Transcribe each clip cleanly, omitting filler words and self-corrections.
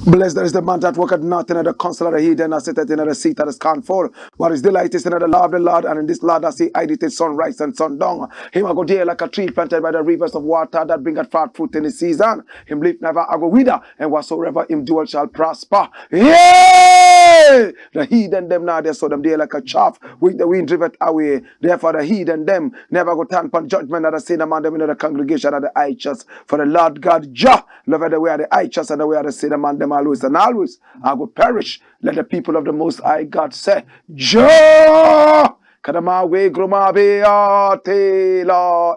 Blessed is the man that worketh not in the counsel of the heathen, and sitteth in the seat that is scornful. What his delight is in the law of the Lord, and in this law does he hide it in sunrise and sundown. Him I go there like a tree planted by the rivers of water that bringeth forth fruit in his season. Him leaf never I go wither, and whatsoever him doeth shall prosper. Yea! The heathen them now, they saw them there like a chaff, which the wind driveth away. Therefore the heathen them never go turn upon judgment, that the sin among them in the congregation of the righteous. For the Lord God Jah loveth the way of the righteous, and the way of the sin among them always and always. I will perish. Let the people of the Most High God say, Jah! Kadama we groma beate la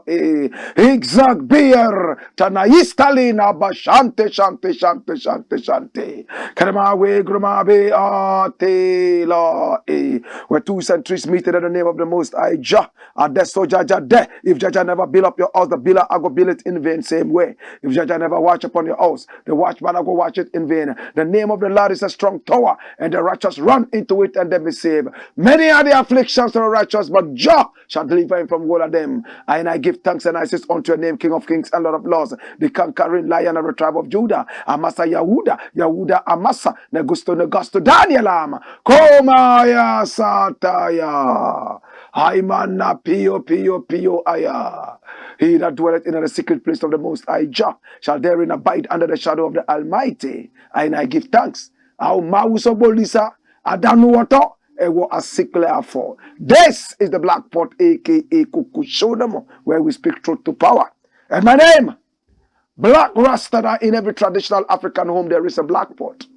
exact beer tanaistalina bashante shante. Kadama we groma beate la where two centuries meet in the name of the Most High Jah. That's so Jaja there. If Jaja never build up your house, the builder I go build it in vain. Same way. If Jaja never watch upon your house, the watchman I go watch it in vain. The name of the Lord is a strong tower, and the righteous run into it and they be saved. Many are the afflictions of the righteous, but Jah shall deliver him from all of them. And I give thanks and I say unto your name, King of kings and Lord of lords, the conquering lion of the tribe of Judah, Amasa Yahuda Amasa, Negusto Daniel Am, Komaya Sataya, Aimana Pio Aya. He that dwelleth in the secret place of the Most High Jah shall therein abide under the shadow of the Almighty. And I give thanks. Our Mauso Bolisa, Adanu Wato. This is the Black Pot, aka Kukushonamo, where we speak truth to power. And my name, Blakk RASTA. In every traditional African home there is a black pot.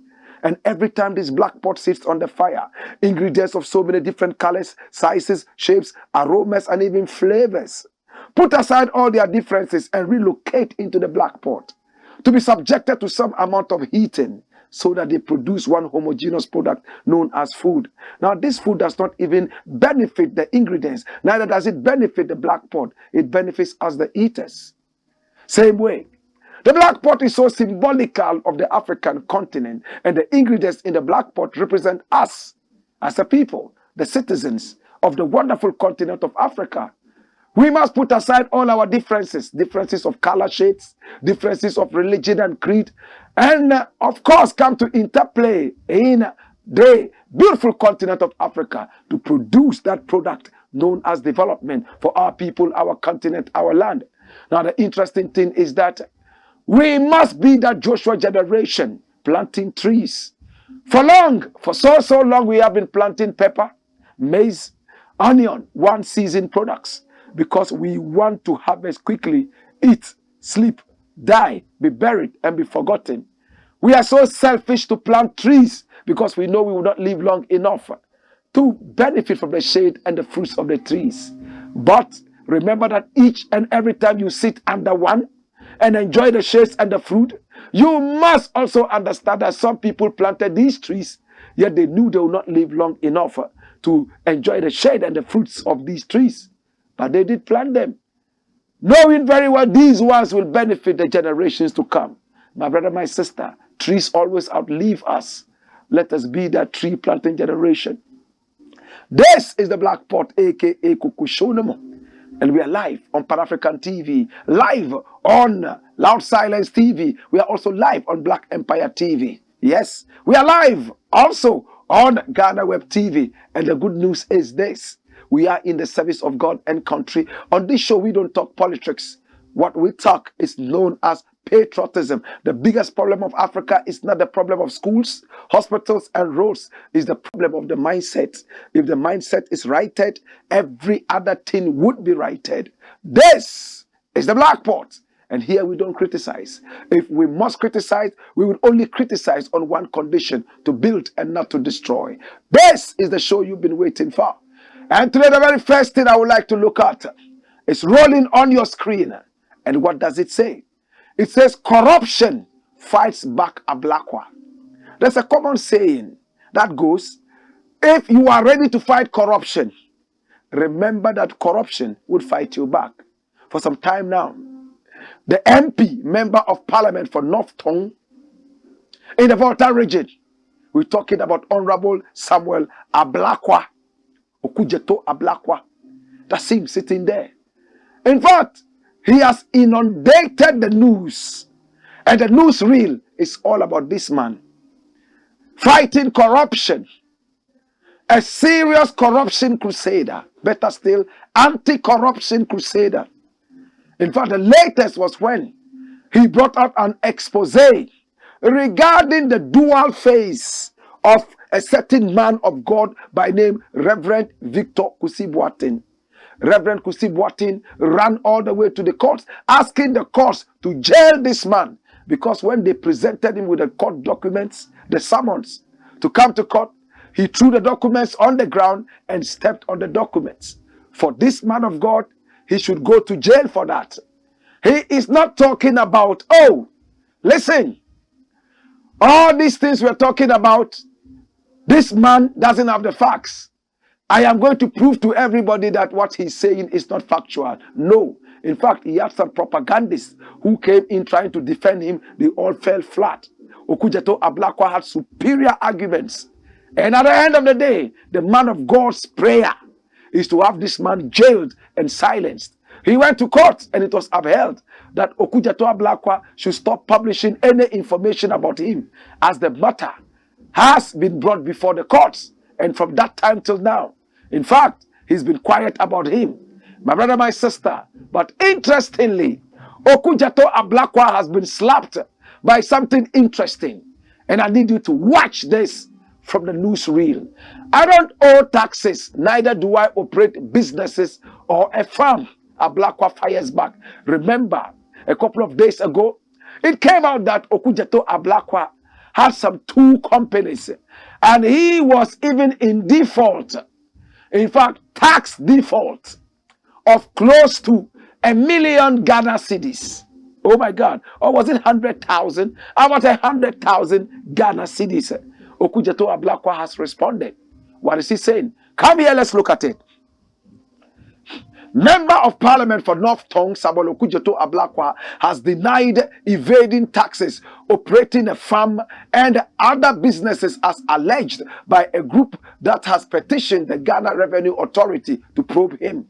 And every time this black pot sits on the fire, ingredients of so many different colors, sizes, shapes, aromas, and even flavors. Put aside all their differences and relocate into the black pot to be subjected to some amount of heating, so that they produce one homogeneous product known as food. Now, this food does not even benefit the ingredients. Neither does it benefit the black pot. It benefits us, the eaters. Same way. The black pot is so symbolical of the African continent, and the ingredients in the black pot represent us as a people, the citizens of the wonderful continent of Africa. We must put aside all our differences of color shades, differences of religion and creed, and of course come to interplay in the beautiful continent of Africa to produce that product known as development for our people, our continent, our land. Now the interesting thing is that we must be that Joshua generation planting trees. For so long we have been planting pepper, maize, onion, one season products. Because we want to harvest quickly, eat, sleep, die, be buried, and be forgotten. We are so selfish to plant trees because we know we will not live long enough to benefit from the shade and the fruits of the trees. But remember that each and every time you sit under one and enjoy the shades and the fruit, you must also understand that some people planted these trees, yet they knew they will not live long enough to enjoy the shade and the fruits of these trees. But they did plant them, knowing very well these ones will benefit the generations to come. My brother, my sister, trees always outlive us. Let us be that tree planting generation. This is the Black Pot, aka Kukushonamo. And we are live on Pan-African TV, live on Loud Silence TV. We are also live on Black Empire TV. Yes, we are live also on Ghana Web TV. And the good news is this. We are in the service of God and country. On this show, we don't talk politics. What we talk is known as patriotism. The biggest problem of Africa is not the problem of schools, hospitals, and roads. It's the problem of the mindset. If the mindset is righted, every other thing would be righted. This is the Blakk Pot. And here we don't criticize. If we must criticize, we will only criticize on one condition: to build and not to destroy. This is the show you've been waiting for. And today, the very first thing I would like to look at is rolling on your screen. And what does it say? It says, corruption fights back Ablakwa. There's a common saying that goes, if you are ready to fight corruption, remember that corruption would fight you back. For some time now, the MP, Member of Parliament for North Tongue, in the Volta region, we're talking about Honorable Samuel Ablakwa, Okujeto Ablakwa. That's him sitting there. In fact, he has inundated the news. And the newsreel is all about this man fighting corruption. A serious corruption crusader. Better still, anti-corruption crusader. In fact, the latest was when he brought out an expose regarding the dual face of a certain man of God by name Reverend Victor Kusibwatin. Reverend Kusibwatin ran all the way to the courts, asking the courts to jail this man, because when they presented him with the court documents, the summons to come to court, he threw the documents on the ground and stepped on the documents. For this man of God, he should go to jail for that. He is not talking about, oh, listen, all these things we're talking about, this man doesn't have the facts. I am going to prove to everybody that what he's saying is not factual. No. In fact, he had some propagandists who came in trying to defend him. They all fell flat. Okujeto Ablakwa had superior arguments. And at the end of the day, the man of God's prayer is to have this man jailed and silenced. He went to court and it was upheld that Okujeto Ablakwa should stop publishing any information about him, as the matter has been brought before the courts. And from that time till now, in fact, he's been quiet about him. My brother, my sister. But interestingly, Okujeto Ablakwa has been slapped by something interesting. And I need you to watch this from the newsreel. I don't owe taxes, neither do I operate businesses or a farm. Ablakwa fires back. Remember, a couple of days ago, it came out that Okujeto Ablakwa had some 2 companies, and he was even in default. In fact, tax default of close to 1 million Ghana cedis. Oh my God. Or was it 100,000? About 100,000 Ghana cedis. Okujeto Ablakwa has responded. What is he saying? Come here, let's look at it. Member of Parliament for North Tongue, Samuel Okujeto Ablakwa, has denied evading taxes, operating a farm and other businesses as alleged by a group that has petitioned the Ghana Revenue Authority to probe him.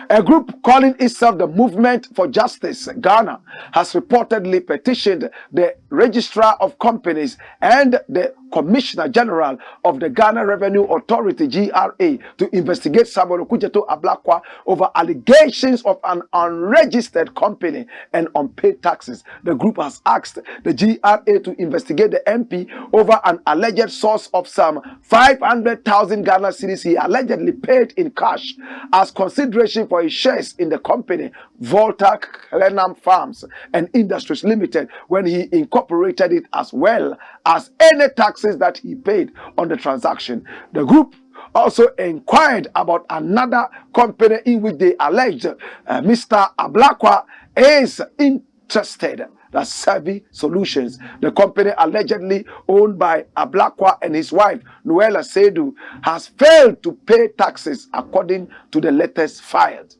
A group calling itself the Movement for Justice Ghana has reportedly petitioned the Registrar of Companies and the Commissioner General of the Ghana Revenue Authority, GRA, to investigate Samuel Okujeto Ablakwa over allegations of an unregistered company and unpaid taxes. The group has asked the GRA to investigate the MP over an alleged source of some 500,000 Ghana cedis he allegedly paid in cash as consideration for his shares in the company Volta Clenham Farms and Industries Limited when he incorporated it, as well as any taxes that he paid on the transaction. The group also inquired about another company in which they alleged Mr. Ablakwa is interested. That's Savvy Solutions. The company allegedly owned by Ablakwa and his wife, Noella Sedu, has failed to pay taxes according to the letters filed.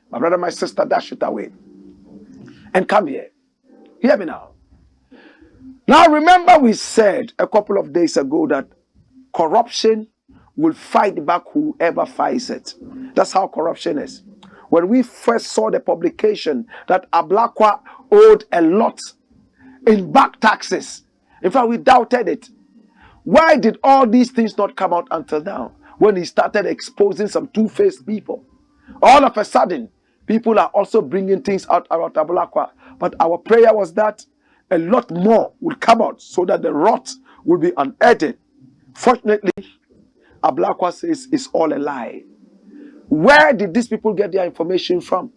My brother, my sister, dash it away. And come here. Hear me now. Now remember, we said a couple of days ago that corruption will fight back whoever fights it. That's how corruption is. When we first saw the publication that Ablakwa owed a lot in back taxes, in fact, we doubted it. Why did all these things not come out until now? When he started exposing some two-faced people, all of a sudden, People are also bringing things out about Ablakwa. But our prayer was that a lot more will come out so that the rot will be unearthed. Fortunately, Ablakwa says it's all a lie. Where did these people get their information from?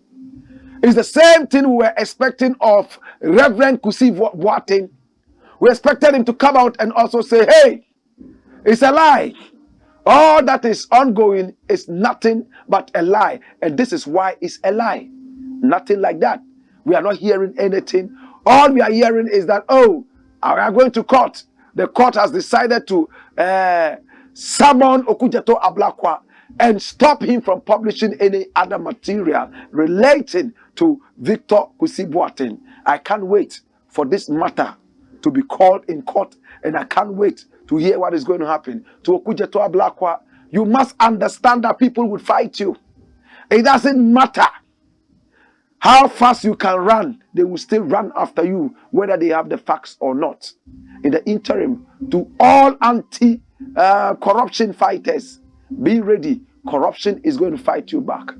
It's the same thing we were expecting of Reverend Kusi Boateng. We expected him to come out and also say, hey, it's a lie. All that is ongoing is nothing but a lie. And this is why it's a lie. Nothing like that. We are not hearing anything. All we are hearing is that, oh, we are going to court. The court has decided to summon Okujeto Ablakwa and stop him from publishing any other material relating to Victor Kusi Boateng. I can't wait for this matter to be called in court, and I can't wait to hear what is going to happen to Okujeto Ablakwa. You must understand that people will fight you. It doesn't matter how fast you can run, they will still run after you, whether they have the facts or not. In the interim, to all anti-corruption fighters, be ready. Corruption is going to fight you back.